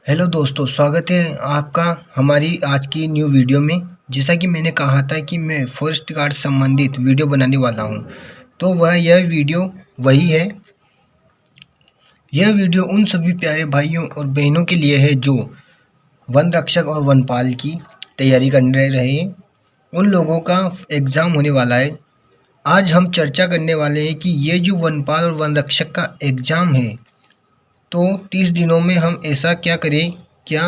Hello दोस्तों, स्वागत है आपका हमारी आज की न्यू वीडियो में। जैसा कि मैंने कहा था कि मैं फॉरेस्ट गार्ड संबंधित वीडियो बनाने वाला हूं, तो यह वीडियो वही है। यह वीडियो उन सभी प्यारे भाइयों और बहनों के लिए है जो वन रक्षक और वनपाल की तैयारी कर रहे हैं। उन लोगों का एग्ज़ाम होने वाला है। आज हम चर्चा करने वाले हैं कि ये जो वनपाल और वन रक्षक का एग्ज़ाम है, तो 30 दिनों में हम ऐसा क्या करें, क्या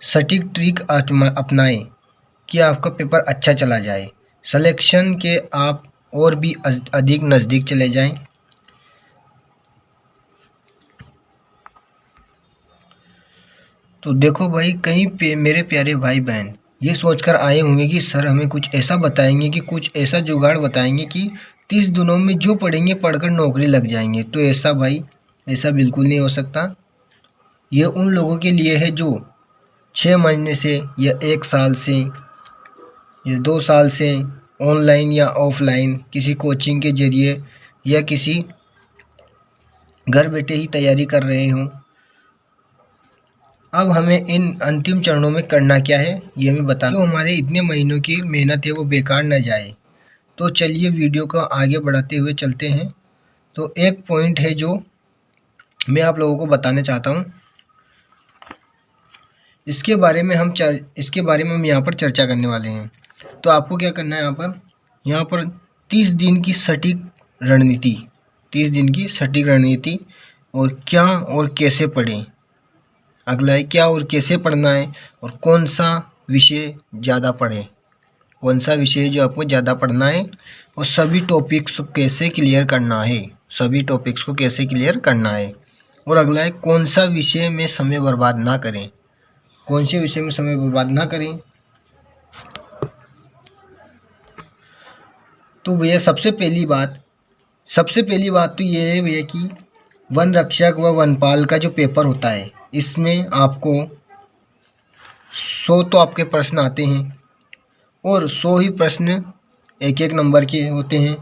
सटीक ट्रिक अपनाएं कि आपका पेपर अच्छा चला जाए, सिलेक्शन के आप और भी अधिक नज़दीक चले जाएं। तो देखो भाई, कहीं मेरे प्यारे भाई बहन ये सोचकर आए होंगे कि सर हमें कुछ ऐसा बताएंगे, कि कुछ ऐसा जुगाड़ बताएंगे कि 30 दिनों में जो पढ़ेंगे पढ़कर नौकरी लग जाएंगे। तो ऐसा भाई, ऐसा बिल्कुल नहीं हो सकता। ये उन लोगों के लिए है जो 6 महीने से या 1 साल से या 2 साल से ऑनलाइन या ऑफलाइन किसी कोचिंग के ज़रिए या किसी घर बैठे ही तैयारी कर रहे हों। अब हमें इन अंतिम चरणों में करना क्या है ये हमें बता, तो हमारे इतने महीनों की मेहनत है वो बेकार न जाए। तो चलिए वीडियो को आगे बढ़ाते हुए चलते हैं। तो एक पॉइंट है जो मैं आप लोगों को बताना चाहता हूँ, इसके बारे में हम यहाँ पर चर्चा करने वाले हैं। तो आपको क्या करना है, यहाँ पर 30 दिन की सटीक रणनीति, 30 दिन की सटीक रणनीति और क्या और कैसे पढ़ें। अगला है क्या और कैसे पढ़ना है और कौन सा विषय ज़्यादा पढ़ें, कौन सा विषय जो आपको ज़्यादा पढ़ना है और सभी टॉपिक्स कैसे क्लियर करना है, सभी टॉपिक्स को कैसे क्लियर करना है। और अगला है कौन सा विषय में समय बर्बाद ना करें, कौन से विषय में समय बर्बाद ना करें। तो भैया सबसे पहली बात तो ये है भैया कि वन रक्षक व वनपाल का जो पेपर होता है, इसमें आपको 100 तो आपके प्रश्न आते हैं और 100 ही प्रश्न एक एक नंबर के होते हैं।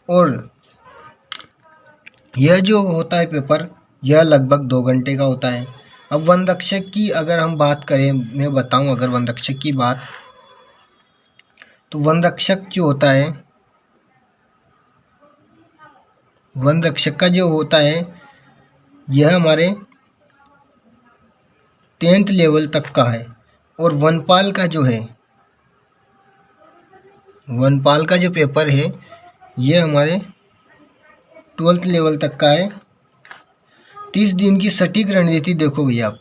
और यह जो होता है पेपर, यह लगभग 2 घंटे का होता है। अब वन रक्षक की अगर हम बात करें, मैं बताऊं अगर वन रक्षक की बात, तो वन रक्षक जो होता है, वन रक्षक का जो होता है यह हमारे 10th लेवल तक का है। और वनपाल का जो है, वनपाल का जो पेपर है यह हमारे 12th लेवल तक का है। 30 दिन की सटीक रणनीति देखो भैया, आप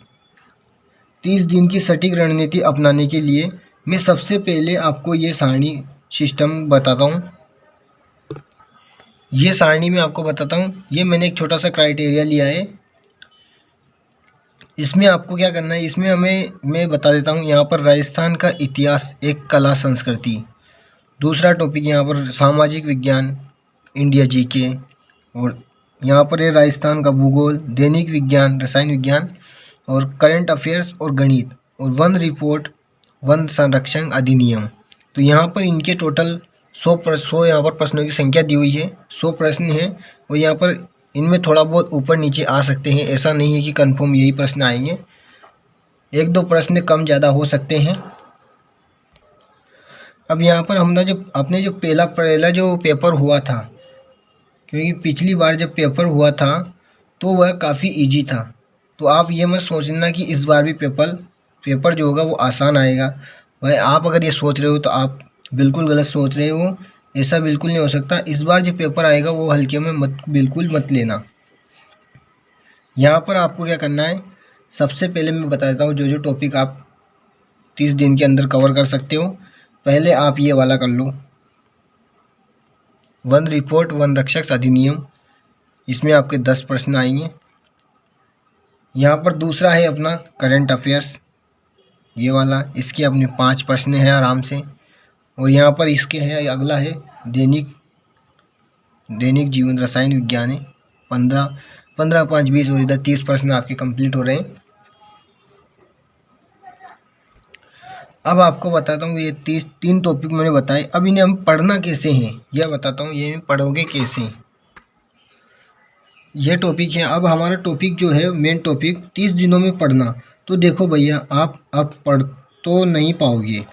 30 दिन की सटीक रणनीति अपनाने के लिए मैं सबसे पहले आपको ये सारणी सिस्टम बताता हूँ। ये सारणी मैं आपको बताता हूँ, ये मैंने एक छोटा सा क्राइटेरिया लिया है। इसमें आपको क्या करना है, इसमें मैं बता देता हूँ। यहाँ पर राजस्थान का इतिहास, एक कला संस्कृति। दूसरा टॉपिक यहाँ पर सामाजिक विज्ञान, इंडिया जीके। और यहाँ पर है राजस्थान का भूगोल, दैनिक विज्ञान, रसायन विज्ञान और करंट अफेयर्स और गणित और वन रिपोर्ट, वन संरक्षण अधिनियम। तो यहाँ पर इनके टोटल 100 यहाँ पर प्रश्नों की संख्या दी हुई है, 100 प्रश्न हैं। और यहाँ पर इनमें थोड़ा बहुत ऊपर नीचे आ सकते हैं, ऐसा नहीं है कि कंफर्म यही प्रश्न आएंगे, 1-2 प्रश्न कम ज़्यादा हो सकते हैं। अब यहाँ पर हमने जो पहला जो पेपर हुआ था, क्योंकि पिछली बार जब पेपर हुआ था तो वह काफ़ी इजी था। तो आप ये मत सोचना कि इस बार भी पेपर जो होगा वो आसान आएगा। भाई आप अगर ये सोच रहे हो तो आप बिल्कुल गलत सोच रहे हो, ऐसा बिल्कुल नहीं हो सकता। इस बार जो पेपर आएगा वो हल्के में बिल्कुल मत लेना। यहाँ पर आपको क्या करना है, सबसे पहले मैं बता देता हूँ जो जो टॉपिक आप 30 दिन के अंदर कवर कर सकते हो। पहले आप ये वाला कर लो, वन रिपोर्ट, वन रक्षक अधिनियम। इसमें आपके 10 प्रश्न आएंगे। यहाँ पर दूसरा है अपना करंट अफेयर्स, ये वाला, इसके अपने 5 प्रश्न हैं आराम से। और यहाँ पर इसके है, अगला है दैनिक जीवन, रसायन विज्ञान है, 15 5 20 और इधर 30 प्रश्न आपके कंप्लीट हो रहे हैं। अब आपको बताता हूँ ये 3 टॉपिक मैंने बताए। अब इन्हें हम पढ़ना कैसे हैं यह बताता हूँ, ये पढ़ोगे कैसे। ये टॉपिक है। अब हमारा टॉपिक जो है मेन टॉपिक 30 दिनों में पढ़ना। तो देखो भैया, आप अब पढ़ तो नहीं पाओगे,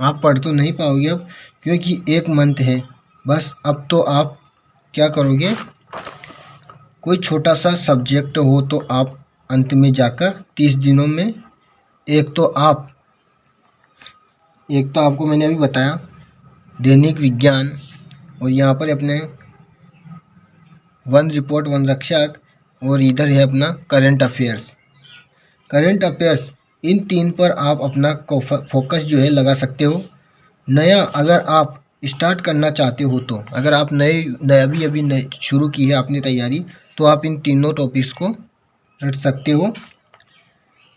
आप पढ़ तो नहीं पाओगे अब, क्योंकि एक मंथ है बस। अब तो आप क्या करोगे, कोई छोटा सा सब्जेक्ट हो तो आप अंत में जाकर 30 दिनों में एक तो आपको मैंने अभी बताया दैनिक विज्ञान, और यहाँ पर अपने वन रिपोर्ट वन रक्षक, और इधर है अपना करंट अफेयर्स। करंट अफेयर्स, इन तीन पर आप अपना फोकस जो है लगा सकते हो। नया अगर आप स्टार्ट करना चाहते हो, तो अगर आप अभी शुरू की है आपने तैयारी, तो आप इन तीनों टॉपिक्स को रट सकते हो।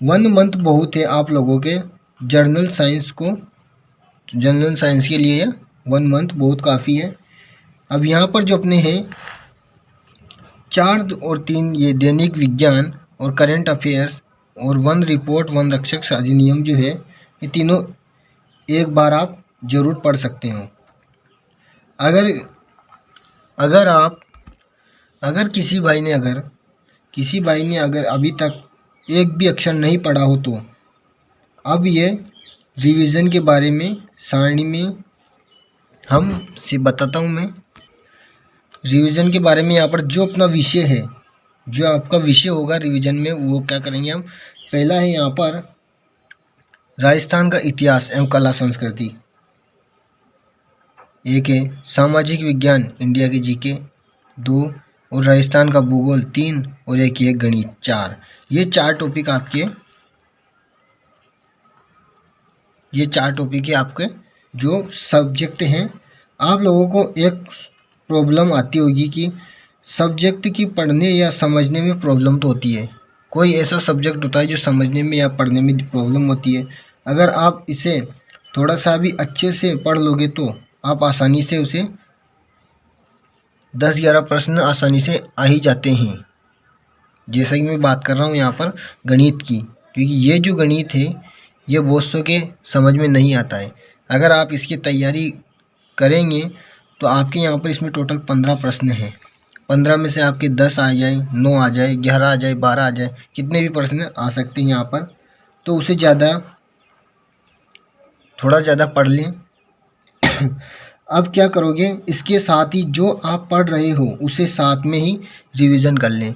1 मंथ बहुत है आप लोगों के जनरल साइंस के लिए 1 मंथ बहुत काफ़ी है। अब यहाँ पर जो अपने हैं 4 और 3 ये दैनिक विज्ञान और करंट अफेयर्स और वन रिपोर्ट वन रक्षक अधिनियम जो है, ये तीनों एक बार आप ज़रूर पढ़ सकते हो। अगर किसी भाई ने अगर अभी तक एक भी अक्षर नहीं पढ़ा हो, तो अब ये रिवीजन के बारे में सारणी में हम से बताता हूँ मैं। रिवीजन के बारे में यहाँ पर जो अपना विषय है, जो आपका विषय होगा रिवीजन में, वो क्या करेंगे हम। पहला है यहाँ पर राजस्थान का इतिहास एवं कला संस्कृति, एक है सामाजिक विज्ञान इंडिया की जीके 2, और राजस्थान का भूगोल 3, और एक है गणित 4। ये चार टॉपिक आपके जो सब्जेक्ट हैं। आप लोगों को एक प्रॉब्लम आती होगी कि सब्जेक्ट की पढ़ने या समझने में प्रॉब्लम तो होती है। कोई ऐसा सब्जेक्ट होता है जो समझने में या पढ़ने में प्रॉब्लम होती है। अगर आप इसे थोड़ा सा भी अच्छे से पढ़ लोगे, तो आप आसानी से उसे 10-11 प्रश्न आसानी से आ ही जाते हैं। जैसा कि मैं बात कर रहा हूँ यहाँ पर गणित की, क्योंकि ये जो गणित है ये बहुत सौ के समझ में नहीं आता है। अगर आप इसकी तैयारी करेंगे तो आपके यहाँ पर इसमें टोटल 15 प्रश्न हैं। 15 में से आपके 10 आ जाए, 9 आ जाए, 11 आ जाए, 12 आ जाए, कितने भी प्रश्न आ सकते हैं यहाँ पर। तो उसे थोड़ा ज़्यादा पढ़ लें। अब क्या करोगे, इसके साथ ही जो आप पढ़ रहे हो उसे साथ में ही रिवीजन कर लें।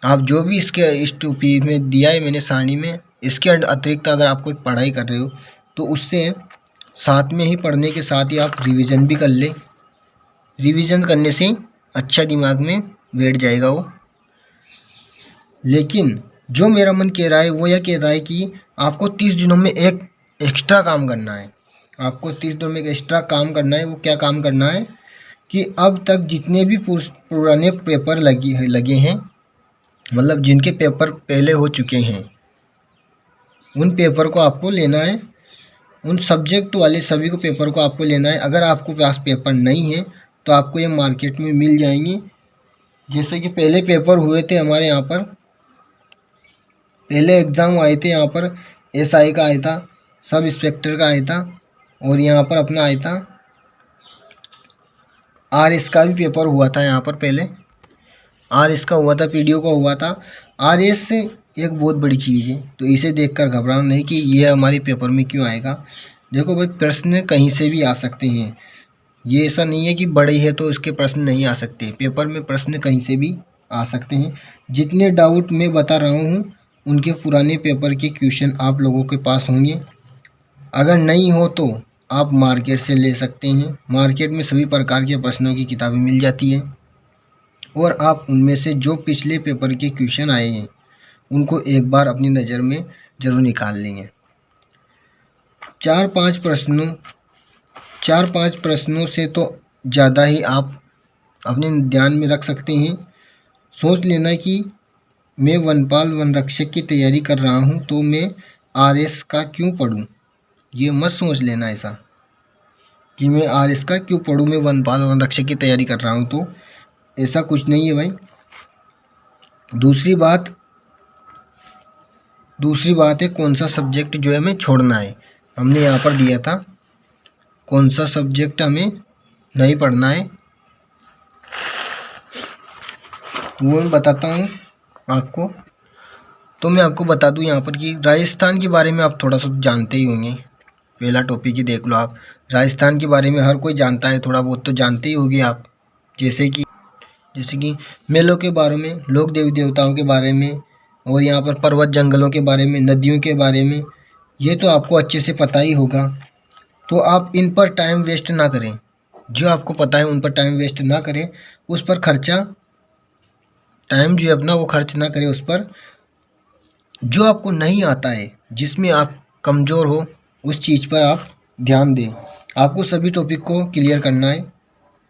आप जो भी इस टॉपिक में दिया है मैंने सारणी में, इसके अतिरिक्त अगर आप कोई पढ़ाई कर रहे हो तो उससे साथ में ही पढ़ने के साथ ही आप रिवीजन भी कर लें। रिवीजन करने से अच्छा दिमाग में बैठ जाएगा वो। लेकिन जो मेरा मन कह रहा है वो यह कह रहा है कि आपको 30 दिनों में एक एक्स्ट्रा काम करना है। आपको 30 दिनों में एक एक्स्ट्रा काम करना है। वो क्या काम करना है कि अब तक जितने भी पुराने पेपर लगे हैं, मतलब जिनके पेपर पहले हो चुके हैं, उन पेपर को आपको लेना है। उन सब्जेक्ट वाले सभी को पेपर को आपको लेना है। अगर आपको पास पेपर नहीं है तो आपको ये मार्केट में मिल जाएंगे। जैसे कि पहले पेपर हुए थे हमारे यहाँ पर, पहले एग्ज़ाम आए थे यहाँ पर, एसआई का आया था, सब इंस्पेक्टर का आया था, और यहाँ पर अपना आया था आरएस का भी पेपर हुआ था। यहाँ पर पहले आरएस का हुआ था, पीडीओ का हुआ था। आरएस एक बहुत बड़ी चीज़ है, तो इसे देखकर घबराना नहीं कि ये हमारे पेपर में क्यों आएगा। देखो भाई, प्रश्न कहीं से भी आ सकते हैं। ये ऐसा नहीं है कि बड़े है तो इसके प्रश्न नहीं आ सकते। पेपर में प्रश्न कहीं से भी आ सकते हैं। जितने डाउट मैं बता रहा हूँ उनके पुराने पेपर के क्वेश्चन आप लोगों के पास होंगे। अगर नहीं हो तो आप मार्केट से ले सकते हैं। मार्केट में सभी प्रकार के प्रश्नों की किताबें मिल जाती हैं, और आप उनमें से जो पिछले पेपर के क्वेश्चन आए हैं उनको एक बार अपनी नज़र में ज़रूर निकाल लेंगे। 4-5 प्रश्नों से तो ज़्यादा ही आप अपने ध्यान में रख सकते हैं। सोच लेना कि मैं वनपाल वन रक्षक की तैयारी कर रहा हूँ तो मैं आरएस का क्यों पढूं। ये मत सोच लेना ऐसा कि मैं आरएस का क्यों पढूं, मैं वनपाल वन रक्षक की तैयारी कर रहा हूँ तो। ऐसा कुछ नहीं है भाई। दूसरी बात है कौन सा सब्जेक्ट जो है हमें छोड़ना है। हमने यहाँ पर दिया था कौन सा सब्जेक्ट हमें नहीं पढ़ना है। वो मैं बताता हूँ आपको। तो मैं आपको बता दूँ यहाँ पर कि राजस्थान के बारे में आप थोड़ा सा जानते ही होंगे। पहला टॉपिक ही देख लो आप। राजस्थान के बारे में हर कोई जानता है, थोड़ा बहुत तो जानते ही होंगे आप। जैसे कि मेलों के बारे में, लोक देवी देवताओं के बारे में, और यहाँ पर पर्वत जंगलों के बारे में, नदियों के बारे में, ये तो आपको अच्छे से पता ही होगा। तो आप इन पर टाइम वेस्ट ना करें, जो आपको पता है उन पर टाइम वेस्ट ना करें, उस पर खर्चा, टाइम जो है अपना वो खर्च ना करें उस पर। जो आपको नहीं आता है, जिसमें आप कमज़ोर हो, उस चीज़ पर आप ध्यान दें। आपको सभी टॉपिक को क्लियर करना है,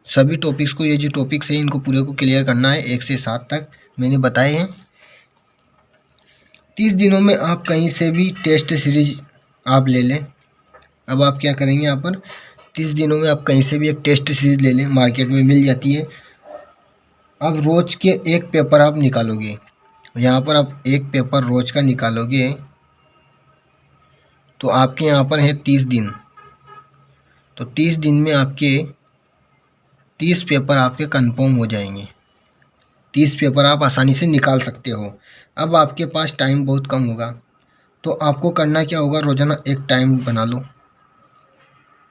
सभी टॉपिक्स को, ये जो टॉपिक्स हैं इनको पूरे को क्लियर करना है। 1 से 7 तक मैंने बताए हैं। 30 दिनों में आप कहीं से भी टेस्ट सीरीज आप ले लें। अब आप क्या करेंगे, यहाँ पर 30 दिनों में आप कहीं से भी एक टेस्ट सीरीज ले लें, मार्केट में मिल जाती है। अब रोज़ के एक पेपर आप निकालोगे, यहाँ पर आप एक पेपर रोज़ का निकालोगे तो आपके यहाँ पर है 30 दिन। तो 30 दिन में आपके 30 पेपर आपके कंफर्म हो जाएंगे। 30 पेपर आप आसानी से निकाल सकते हो। अब आपके पास टाइम बहुत कम होगा, तो आपको करना क्या होगा, रोज़ाना एक टाइम बना लो।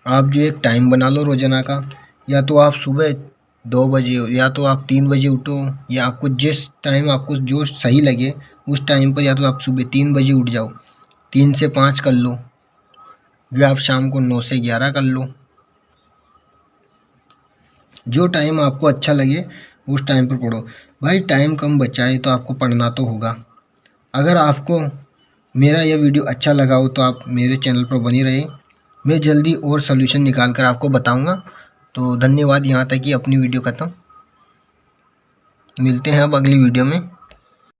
आप जो एक टाइम बना लो रोज़ाना का, या तो आप सुबह 2 बजे, या तो आप 3 बजे उठो, या आपको जिस टाइम आपको जो सही लगे उस टाइम पर, या तो आप सुबह 3 बजे उठ जाओ, 3 से 5 कर लो, या आप शाम को 9 से 11 कर लो। जो टाइम आपको अच्छा लगे उस टाइम पर पढ़ो। भाई टाइम कम बचा है तो आपको पढ़ना तो होगा। अगर आपको मेरा यह वीडियो अच्छा लगा हो तो आप मेरे चैनल पर बने रहे, मैं जल्दी और सॉल्यूशन निकाल कर आपको बताऊंगा। तो धन्यवाद, यहाँ तक कि अपनी वीडियो खत्म। मिलते हैं अब अगली वीडियो में।